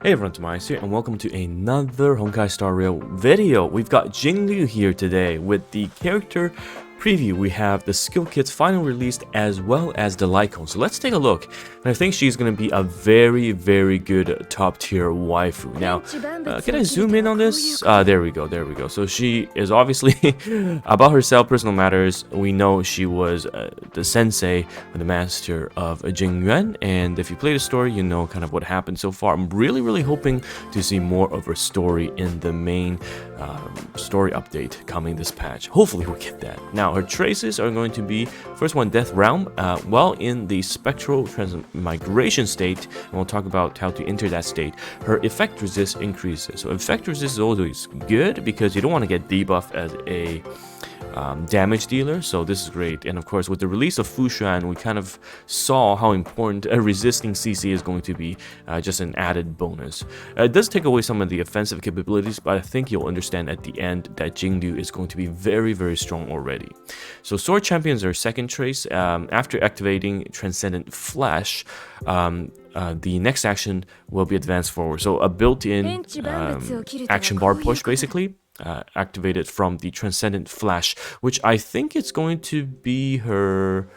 Hey everyone, TimaeuSS here, and welcome to another Honkai Star Rail video. We've got Jingliu here today with the character preview. We have the skill kits finally released as well as the Lycon. So let's take a look. And I think she's going to be a very good top tier waifu. Now, can I zoom in on this? There we go. So she is obviously, about herself, personal matters, we know she was the sensei, the master of Jingliu. And if you play the story, you know kind of what happened so far. I'm really hoping to see more of her story in the main story update coming this patch. Hopefully we'll get that. Now, her traces are going to be, first one, Death Realm, while in the Spectral transmigration state, and we'll talk about how to enter that state, her effect resist increases. So effect resist is always good because you don't want to get debuffed as a damage dealer, so this is great. And of course, with the release of Fushan, we kind of saw how important a resisting CC is going to be, just an added bonus. It does take away some of the offensive capabilities, but I think you'll understand at the end that Jingliu is going to be very strong already. So Sword Champions are second trace. After activating Transcendent Flash, the next action will be advanced forward. So a built-in action bar push, basically. Activated from the Transcendent Flash, which I think it's going to be her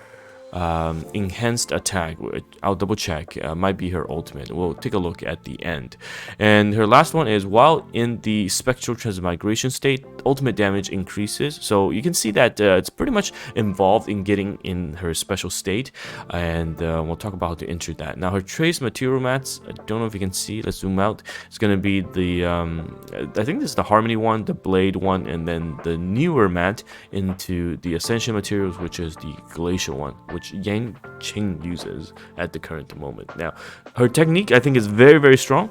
enhanced attack. I'll double check. Might be her ultimate. We'll take a look at the end. And her last one is, while in the Spectral transmigration state, ultimate damage increases. So you can see that it's pretty much involved in getting in her special state, and we'll talk about how to enter that. Now, her trace material mats, I don't know if you can see, let's zoom out. It's going to be the I think this is the Harmony one, the Blade one, and then the newer mat into the Ascension materials, which is the Glacial one, which Yang Qing uses at the current moment. Now, her technique, I think, is very strong.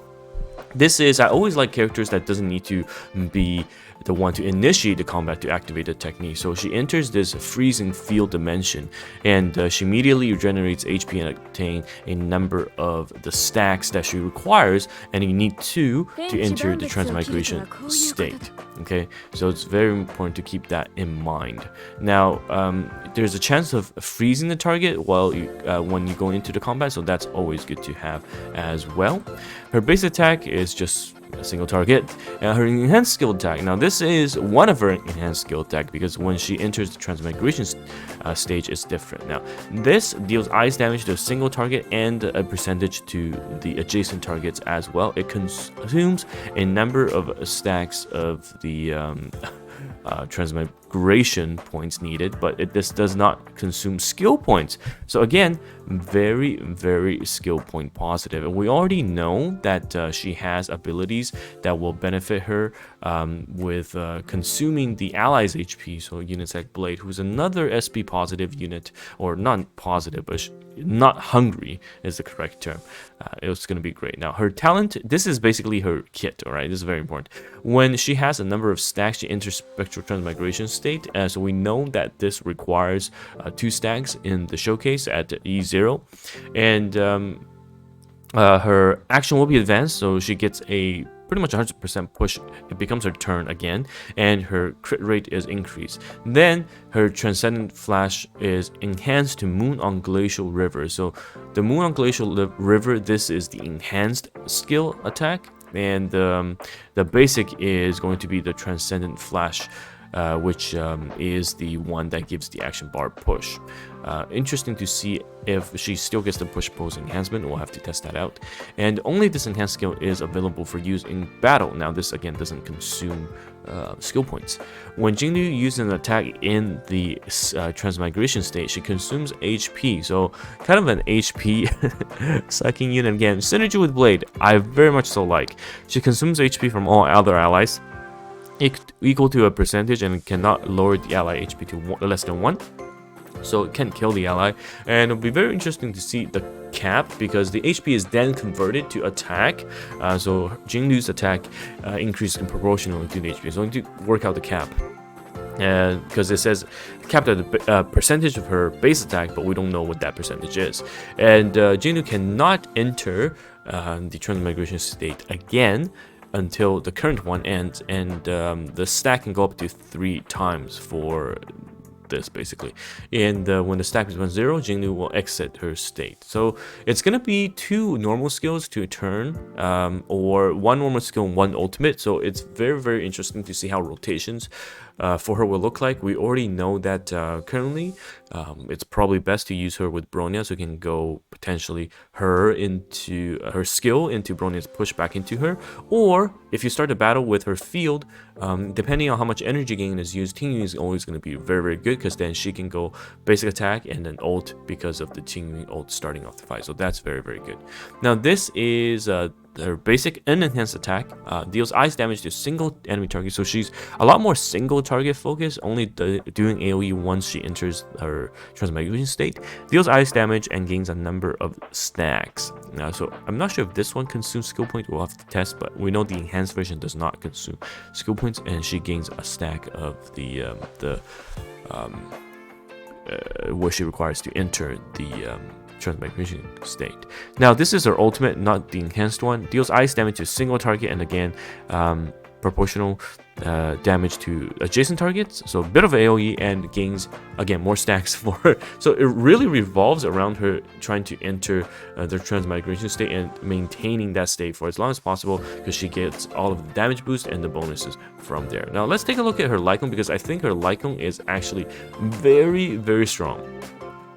This is, I always like characters that doesn't need to be the one to initiate the combat to activate the technique. So she enters this freezing field dimension, and she immediately regenerates HP and obtain a number of the stacks that she requires, and you need two to enter the transmigration state. Okay, so it's very important to keep that in mind. Now, there's a chance of freezing the target while when you go into the combat, so that's always good to have as well. Her base attack is just a single target, and her enhanced skill attack. Now, this is one of her enhanced skill attack because when she enters the transmigration stage, it's different. Now, this deals ice damage to a single target and a percentage to the adjacent targets as well. It consumes a number of stacks of the transmigration points needed, but this does not consume skill points. So again, very skill point positive, and we already know that she has abilities that will benefit her with consuming the allies' HP. So units like Blade, who's another SP positive unit, or not positive, but not hungry is the correct term. It's going to be great. Now, her talent, this is basically her kit, all right? This is very important. When she has a number of stacks, she enters Spectral transmigration state. So we know that this requires 2 stacks in the showcase at E0. And her action will be advanced, so she gets a pretty much 100% push. It becomes her turn again, and her crit rate is increased. Then her Transcendent Flash is enhanced to Moon on Glacial River. So the Moon on Glacial River, this is the enhanced skill attack, and the basic is going to be the Transcendent Flash, which is the one that gives the action bar push. Interesting to see if she still gets the push pose enhancement. We'll have to test that out. And only this enhanced skill is available for use in battle. Now, this again doesn't consume skill points. When Jingliu uses an attack in the transmigration state, she consumes HP. So kind of an HP sucking unit. Again, synergy with Blade, I very much so like. She consumes HP from all other allies, equal to a percentage, and cannot lower the ally HP to less than 1. So it can kill the ally, and it'll be very interesting to see the cap, because the HP is then converted to attack. So Jingliu's attack increases proportionally to the HP. So I'm going to work out the cap, because it says capped at a percentage of her base attack, but we don't know what that percentage is. And Jingliu cannot enter the transmigration state again until the current one ends, and the stack can go up to 3 times for this basically. And when the stack becomes 0, Jingliu will exit her state. So it's gonna be 2 normal skills to a turn, or 1 normal skill and 1 ultimate. So it's very interesting to see how rotations for her will look like. We already know that currently it's probably best to use her with Bronya, so you can go potentially her into her skill into Bronya's push back into her, or if you start a battle with her field, depending on how much energy gain is used, Jingliu is always going to be very good, because then she can go basic attack and then ult because of the Jingliu ult starting off the fight. So that's very good. Now this is her basic and enhanced attack, deals ice damage to single enemy target, so she's a lot more single target focused, only doing AoE once she enters her transmigration state, deals ice damage and gains a number of stacks. Now, so I'm not sure if this one consumes skill points, we'll have to test, but we know the enhanced version does not consume skill points, and she gains a stack of what she requires to enter the transmigration state. Now this is her ultimate, not the enhanced one. Deals ice damage to single target, and again proportional damage to adjacent targets, so a bit of AoE, and gains again more stacks for her. So it really revolves around her trying to enter the transmigration state and maintaining that state for as long as possible, because she gets all of the damage boost and the bonuses from there. Now let's take a look at her Lycon, because I think her Lycon is actually very strong.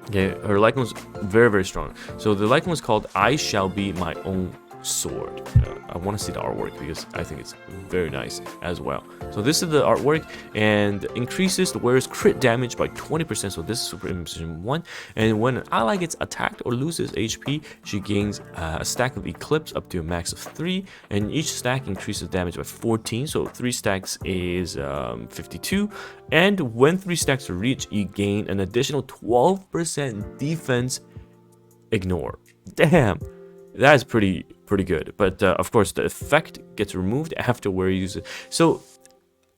Okay, her Lycon is very strong. So the Lycon is called I Shall Be My Own Sword. I want to see the artwork because I think it's very nice as well. So this is the artwork, and increases the wearer's crit damage by 20%. So this is super imposition 1, and when an ally gets attacked or loses HP, she gains a stack of Eclipse up to a max of 3, and each stack increases damage by 14. So 3 stacks is 52, and when 3 stacks are reached, you gain an additional 12% defense ignore. Damn, that is pretty good. But of course the effect gets removed after where you use it. So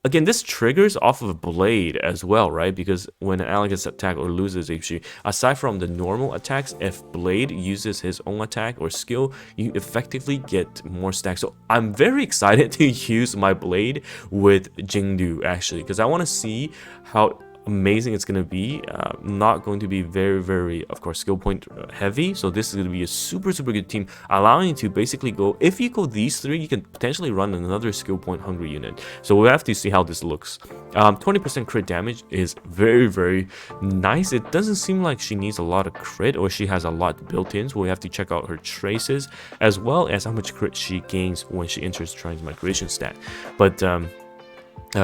again, this triggers off of a blade as well, right? Because when an ally gets attacked or loses HP, aside from the normal attacks, if blade uses his own attack or skill, you effectively get more stacks. So I'm very excited to use my blade with Jingliu actually, because I want to see how amazing it's going to be. Not going to be very of course skill point heavy, so this is going to be a super good team, allowing you to basically go, if you go these 3, you can potentially run another skill point hungry unit. So we'll have to see how this looks. 20% crit damage is very nice. It doesn't seem like she needs a lot of crit, or she has a lot built in, so we have to check out her traces as well as how much crit she gains when she enters transmigration stat. But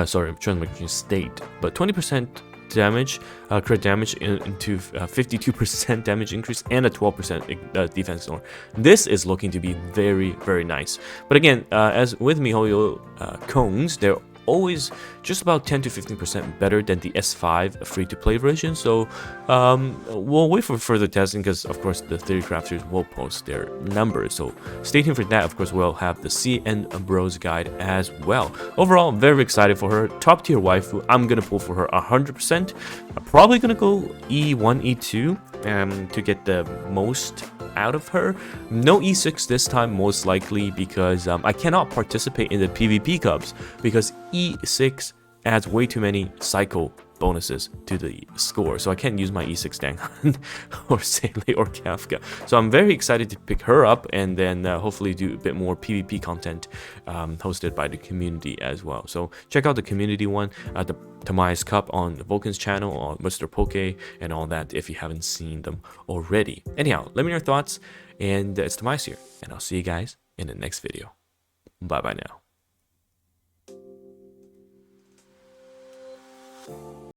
sorry, transmigration state. But 20% damage, crit damage into 52% damage increase, and a 12% defense ignore. This is looking to be very nice. But again, as with MiHoYo cones, they're always just about 10 to 15% better than the S5 free-to-play version. So we'll wait for further testing, because of course the theory crafters will post their numbers. So stay tuned for that. Of course, we'll have the CN Bros guide as well. Overall, I'm very excited for her. Top tier waifu. I'm gonna pull for her 100%. I'm probably gonna go E1, E2 to get the most out of her. No E6 this time, most likely, because I cannot participate in the PvP cups, because E6 adds way too many cycle bonuses to the score, so I can't use my E6 Dangan or Seele or Kafka. So I'm very excited to pick her up, and then hopefully do a bit more PvP content hosted by the community as well. So check out the community one, the TimaeuSS Cup on Vulcan's channel, or Mr. Poke, and all that if you haven't seen them already. Anyhow, let me know your thoughts, and it's TimaeuSS here, and I'll see you guys in the next video. Bye now.